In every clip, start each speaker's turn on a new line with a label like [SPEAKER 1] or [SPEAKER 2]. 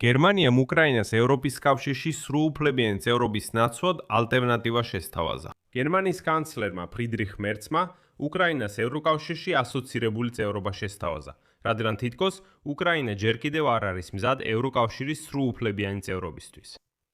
[SPEAKER 1] გერმანიამ უკრაინას ევროპის კავშირში სრულუფლებიანი წევრობის ნაცვლად ალტერნატივა შესთავაზა. გერმანიის კანცლერმა ფრიდრიხ მერცმა უკრაინას ევროკავშირში ასოცირებული წევრობა შესთავაზა, რადგან თითქოს უკრაინა ჯერ კიდევ არ არის მზად ევროკავშირის სრულუფლებიანი წევრობისთვის.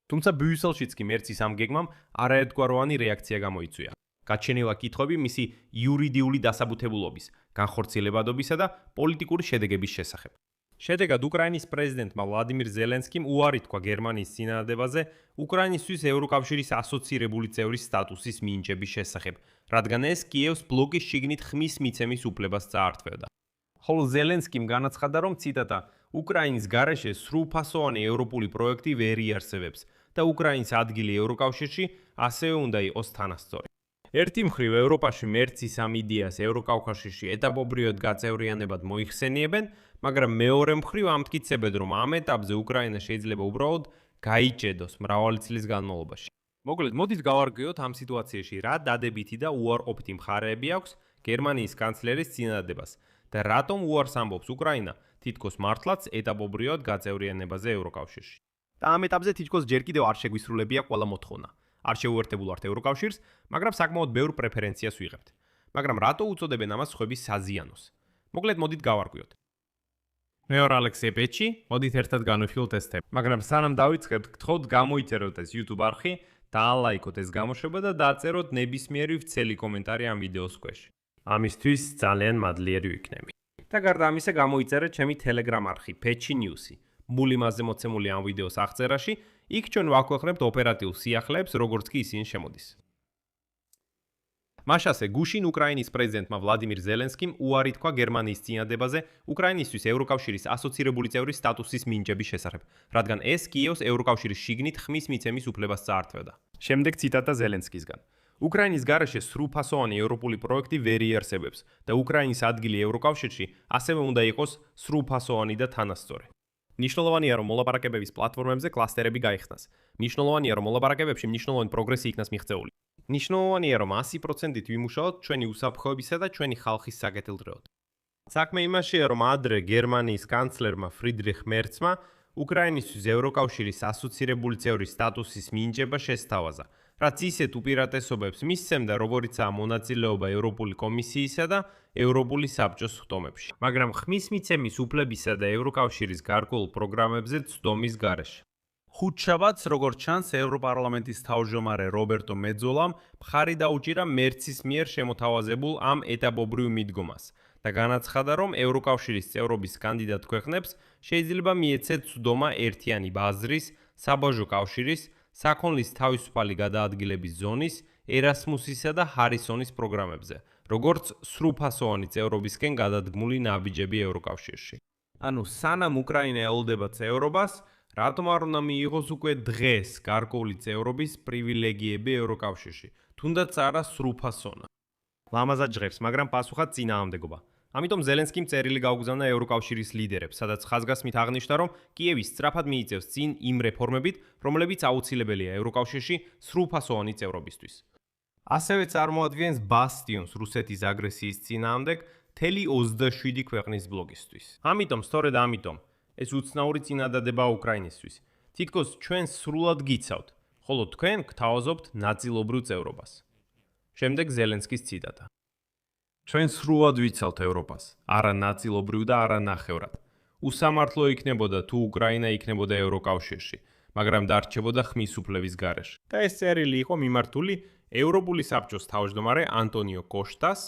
[SPEAKER 1] თუმცა ბრიუსელშიც კი მერცის ამ გეგმამ არაერთგვაროვანი რეაქცია გამოიწვია. გაჩენილა კითხვები მისი იურიდიული დასაბუთებულობის, განხორციელებადობისა და პოლიტიკური შედეგების შესახებ. შედეგად უკრაინის პრეზიდენტმა ვლადიმირ ზელენსკიმ უარი თქვა გერმანიის წინააღმდეგობაზე უკრაინისთვის ევროკავშირის ასოცირებული წევრის სტატუსის მინიჭების შესახებ, რადგან ეს კიევს ბლოკის შიგნით ხმის მიცემის უფლებას წაართმევდა. ხოლო ზელენსკიმ განაცხადა, რომ ციტატა უკრაინის გარეშე სრულფასოვანი ევროპული პროექტი ვერ იარსებებს და უკრაინის ადგილი ევროკავშირში ასევე უნდა იყოს თანასწორი. ერთი მხრივ ევროპაში მერცის ამ იდეას ევროკავშირში ეტაპობრივად გაწევრიანებად მოიხსენიებენ, მაგრამ მეორე მხრივ ამტკიცებენ, რომ ამ ეტაპზე უკრაინა შეიძლება უბრალოდ გაიჭედოს მრავალი წლის განმავლობაში. მოკლედ, მოდით გავარკვიოთ ამ სიტუაციაში რა დადებითი და უარყოფითი მხარეები აქვს გერმანიის კანცლერის წინადადებას და რატომ უარს ამბობს უკრაინა თითქოს მართლაც ეტაპობრივად გაწევრიანებაზე ევროკავშირში. და ამ ეტაპზე თითქოს ჯერ კიდევ არ შეგვისრულებია ყველა მოთხოვნა. არ შეუერთებულ ვართ ევროკავშირს, მაგრამ საკმაოდ ბევრ პრეფერენციას ვიღებთ. მაგრამ რატო უწოდებენ ამას სხვების საზიანოს? მოკლედ, მოდით გავარკვიოთ. მე ვარ ალექსეი პეჩი, მოდით ერთად განვიხილოთ ეს თემა. მაგრამ სანამ დავიწყებთ, გთხოვთ გამოიწეროთ ეს YouTube არხი, დაალაიქოთ ეს გამოშვება და დაწეროთ ნებისმიერი ვრცელი კომენტარი ამ ვიდეოს ქვეშ. ამისთვის ძალიან მადლიერი ვიქნები. და გარდა ამისა, გამოიწერეთ ჩემი Telegram არხი Pechi News-ი. მული მასზე მოცემული ამ ვიდეოს აღწერაში, იქ ჩვენ ვაქვეყნებთ ოპერატიულ სიახლეებს, როგორც კი ისინი შემოდის. მაშასე გუშინ უკრაინის პრეზიდენტმა ვლადიმირ ზელენსკიმ უარი თქვა გერმანიის წინააღმდეგობაზე უკრაინისთვის ევროკავშირის ასოცირებული წევრის სტატუსის მინიჭების შესახებ, რადგან ეს კიევს ევროკავშირის შიგნით ხმის მიცემის უფლებას წაართმევდა. შემდეგ ციტატა ზელენსკისგან. უკრაინის გარეშე სრულფასოვანი ევროპული პროექტი ვერ იარსებებს და უკრაინის ადგილი ევროკავშირში ასევე უნდა იყოს სრულფასოვანი და თანასწორი. ნიშნულოვანია, რომ მოლაპარაკებების პლატფორმებზე კლასტერები გაიხსნას. ნიშნულოვანია, რომ მოლაპარაკებებში მნიშვნელოვანი პროგრესი იქნას მიღწეული. ნიშნულოვანია, რომ 100%-ით ვიმუშაოთ ჩვენი უსაფრთხოებისა და ჩვენი ხალხის საკეთილდღეოდ. საქმე იმაშია, რომ ადრე გერმანიის კანცლერმა ფრიდრიხ მერცმა უკრაინისთვის ევროკავშირის ასოცირებული წევრის სტატუსის მინიჭება შესთავაზა, რაც ისეთ უპირატესობებს მისცემდა, როგორიცაა მონაწილეობა ევროპული კომისიისა და ევროპული საბჭოს ხტომებში, მაგრამ ხმის მიცემის უფლებისა და ევროკავშირის გარკვეულ პროგრამებზე ცდომის გარეშე. ხუთშაბათს, როგორც ჩანს, ევროპარლამენტის თავმჯდომარე რობერტო მეძოლამ მხარი დაუჭირა მერცის მიერ შემოთავაზებულ ამ ეტაპობრივ მიდგომას და განაცხადა, რომ ევროკავშირის წევრობის კანდიდატ ქვეყნებს შეიძლება მიეცეთ ცდომა ერთიანი ბაზრის, საბაჟო კავშირის, საქონლის თავისუფალი გადაადგილების ზონის, ერასმუსისა და ჰარისონის პროგრამებზე, როგორც სრულფასოვანი წევრობისკენ გადადგმული ნაბიჯები ევროკავშირში. ანუ სანამ უკრაინა ელოდება წევრობას, რატომ არ უნდა მიიღოს უკვე დღეს გარკვეული წევრობის პრივილეგიები ევროკავშირში, თუნდაც არა სრულფასონა. ლამაზად ჟღერს, მაგრამ პასუხად წინააღმდეგობა. ამიტომ ზელენსკიმ წერილი გაუგზავნა ევროკავშირის ლიდერებს, სადაც ხაზგასმით აღნიშნა, რომ კიევი სწრაფად მიიწევს წინ იმ რეფორმებით, რომლებიც აუცილებელია ევროკავშირში სრულფასოვანი წევრობისთვის. ასევე წარმოადგენს ბასტიონს რუსეთის აგრესიის წინააღმდეგ მთელი 27 ქვეყნის ბლოკისთვის. ამიტომ, სწორედ ამიტომ, ეს უცნაური წინადადება უკრაინისთვის. თითქოს ჩვენ სრულად გიცავთ, ხოლო თქვენ გთავაზობთ ნაწილობრივ წევრობას. შემდეგ ზელენსკის ციტატა. ჩვენ სრულად ვიცავთ ევროპას, არა ნაწილობრივ და არა ნახევრად. უსამართლო იქნებოდა თუ უკრაინა იქნებოდა ევროკავშირში, მაგრამ დარჩებოდა ხმის უფლების გარეშე. და ეს წერილი იყო მიმართული ევროპული საბჭოს თავმჯდომარე ანტონიო კოშტას,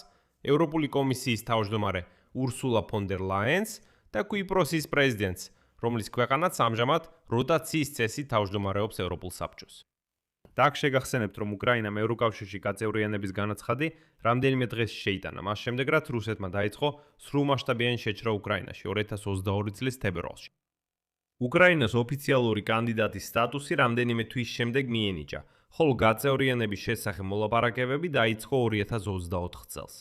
[SPEAKER 1] ევროპული კომისიის თავმჯდომარე ურსულა ფონ დერ ლაიენს და კვიპროსის პრეზიდენტს, რომლის ქვეყანაც ამჟამად როტაციის წესით თავმჯდომარეობს ევროპულ საბჭოს. და აქ შეგახსენებთ, რომ უკრაინამ ევროკავშირში გაწევრიანების განაცხადი რამდენიმე დღეს შეიტანა, მას შემდეგ რაც რუსეთმა დაიწყო სრულმასშტაბიანი შეჭრა უკრაინაში 2022 წლის თებერვალში. უკრაინას ოფიციალური კანდიდატის სტატუსი რამდენიმე თვის შემდეგ მიენიჭა, ხოლო გაწევრიანების შესახებ მოლაპარაკებები დაიწყო 2024 წელს.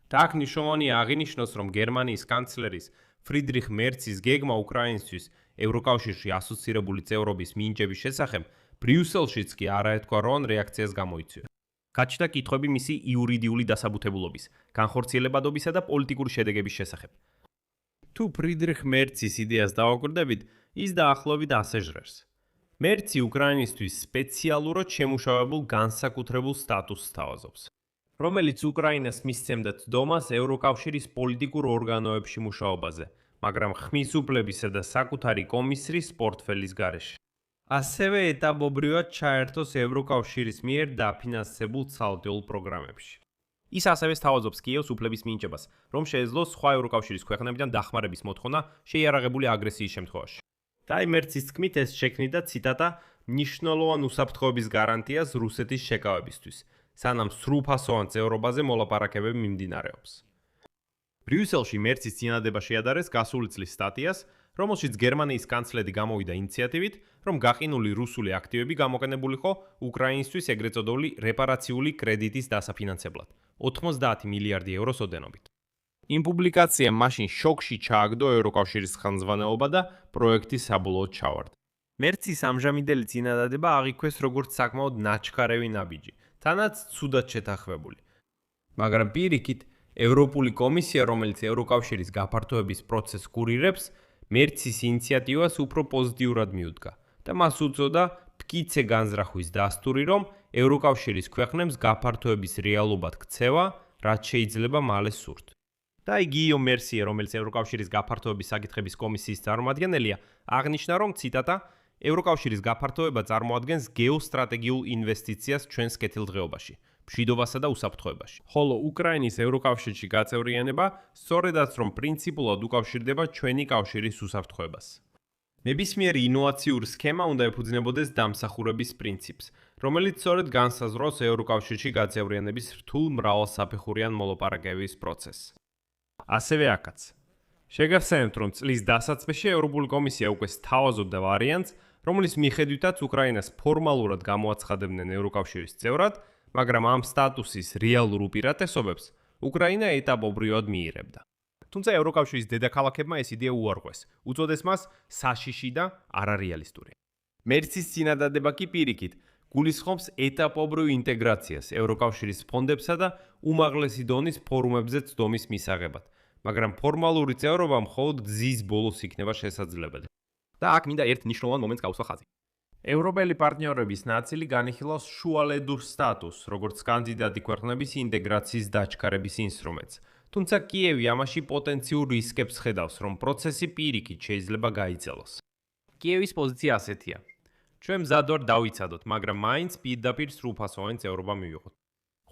[SPEAKER 1] და აქ ნიშნულოვანია აღინიშნოს, რომ გერმანიის კანცლერის ფრიდრიხ მერცის გეგმა უკრაინისთვის ევროკავშირში ასოცირებული წევრობის მინიჭების შესახებ ბრიუსელშიც კი არაერთგვაროვან რეაქციას გამოიწვია. გაჩნდა კითხვები მისი იურიდიული დასაბუთებულობის, განხორციელებადობისა და პოლიტიკური შედეგების შესახებ. თუ ფრიდრიხ მერცის იდეას დავაკვირდებით, ის დაახლოებით ასე ჟღერს. მერცი უკრაინისთვის სპეციალურად შემუშავებულ განსაკუთრებულ სტატუსს სთავაზობს, რომელიც უკრაინას მისცემდა ცდომას ევროკავშირის პოლიტიკურ ორგანოებში მუშაობაზე, მაგრამ ხმის უფლებისა და საკუთარი კომისრის პორტფელის გარეშე. ასევე ეტაპობრივად ჩაერთოს ევროკავშირის მიერ დაფინანსებულ ცალკეულ პროგრამებში. ის ასევე სთავაზობს კიევს უფლების მინიჭებას, რომ შეეძლოს სხვა ევროკავშირის ქვეყნებიდან დახმარების მოთხოვნა შეიარაღებული აგრესიის შემთხვევაში. მერცის თქმით, ეს შექმნიდა ციტატა მნიშვნელოვან უსაფრთხოების გარანტიას რუსეთის შეკავებისთვის, სანამ სრულფასოვან წევრობაზე მოლაპარაკებები მიმდინარეობს. ბრიუსელში მერცის წინადადება შეადარეს გასული წლის სტატიას, რომელშიც გერმანიის კანცლერი გამოვიდა ინიციატივით, რომ გაყინული რუსული აქტივები გამოყენებულიყო უკრაინისთვის ეგრეთ წოდებული რეპარაციული კრედიტის დასაფინანსებლად 90 მილიარდი ევროს ოდენობით. იმ პუბლიკაციამ მაშინ შოკში ჩააგდო ევროკავშირის ხელმძღვანელობა და პროექტი საბოლოოდ ჩავარდა. მერცის ამჟამიდელი წინადადება აღიქვეს როგორც საკმაოდ ნაჩქარევი ნაბიჯი, თანაც ცუდად შეთანხმებული. მაგრამ პირიქით, ევროპული კომისია, რომელიც ევროკავშირის გაფართოების პროცესს კურირებს, მერცის ინიციატივას უფრო პოზიტიურად მიუდგა და მას უწოდა მტკიცე განზრახვის დასტური, რომ ევროკავშირის ქვეყნებს გაფართოების რეალობად ქცევა, რაც შეიძლება მალე სურთ. და გიო მერსიე, რომელიც ევროკავშირის გაფართოების საკითხების კომისიის წარმომადგენელია, აღნიშნა, რომ ციტატა ევროკავშირის გაფართოება წარმოადგენს გეოსტრატეგიულ ინვესტიციას ჩვენს კეთილდღეობაში, მშვიდობასა და უსაფრთხოებაში. ხოლო უკრაინის ევროკავშირში გაწევრიანება სწორედაც რომ პრინციპულად უკავშირდება ჩვენი კავშირის უსაფრთხოებას. ნებისმიერი ინოვაციური სქემა უნდა ეფუძნებოდეს დამსახურების პრინციპს, რომელიც სწორედ განსაზღვრავს ევროკავშირში გაწევრიანების რთულ მრავალსაფეხურიან მოლაპარაკებების პროცესს. ასევე აქაც. შეგახსენებთ, რომ წლის დასაწყისში ევროპული კომისია უკვე სთავაზობდა ვარიანტს, რომლის მიხედვითაც უკრაინას ფორმალურად გამოაცხადებდნენ ევროკავშირის წევრად, მაგრამ ამ სტატუსის რეალურ უპირატესობებს უკრაინა ეტაპობრივად მიიღებდა. თუმცა ევროკავშირის დედაქალაქებმა ეს იდეა უარყვეს, უწოდეს მას საშიში და არარეალისტური. მერცის წინადადება კი პირიქით გულისხმობს ეტაპობრივ ინტეგრაციას ევროკავშირის ფონდებსა და უმაღლესი დონის ფორუმებზე ცდომის მისაღებად, მაგრამ ფორმალური წევრობა მხოლოდ გზის ბოლოს იქნება შესაძლებელი. და აქ მინდა ერთ მნიშვნელოვან მომენტს გავუსვა ხაზი. ევროპელი პარტნიორების ნაწილი განიხილავს შუალედურ სტატუსს, როგორც კანდიდატი ქვეყნების ინტეგრაციის დაჩქარების ინსტრუმენტს. თუმცა კიევი ამაში პოტენციურ რისკებს ხედავს, რომ პროცესი პირიქით შეიძლება გაიწელოს. კიევის პოზიცია ასეთია. ჩვენ მზად ვართ დავიცადოთ, მაგრამ მაინც პირდაპირ სრულფასოვანი წევრობა მივიღოთ.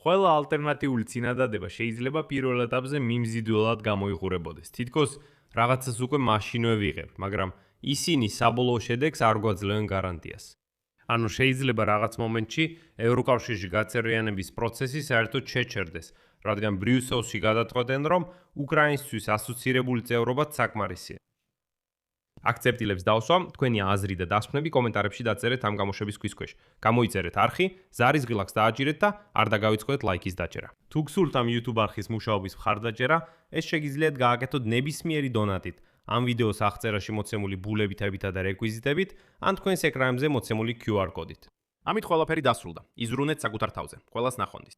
[SPEAKER 1] ყველა ალტერნატიული წინადადება შეიძლება პირველ ეტაპზე მიმზიდველად გამოიყურებოდეს. თითქოს რაღაცას უკვე მაშინვე ვიღებ, მაგრამ ისინი საბოლოო შედეგს არ გვაძლევენ გარანტიას. ანუ შეიძლება რაღაც მომენტში ევროკავშირში გაწევრიანების პროცესი საერთოდ შეჩერდეს, რადგან ბრიუსელში გადაწყვეტენ, რომ უკრაინისთვის ასოცირებული წევრობა საკმარისია. აქცეპტილებს დავსვამ, თქვენი აზრი და დასკვნები კომენტარებში დაწერეთ ამ გამოშვების ქვის ქვეშ. გამოიწერეთ არხი, ზარის ღილაკს დააჭირეთ და არ დაგავიწყდეთ ლაიქის დაჭერა. თუ გსურთ ამ YouTube არხის მუშაობის მხარდაჭერა, ეს შეგიძლიათ გააკეთოთ ნებისმიერი დონატით, ამ ვიდეოს აღწერაში მოცემული ბულებითა და რეკვიზიტებით, ან თქვენს ეკრანებზე მოცემული QR კოდით. ამით ყველაფერი დასრულდა. იზრუნეთ საკუთარ თავზე. ყველას ნახვამდის.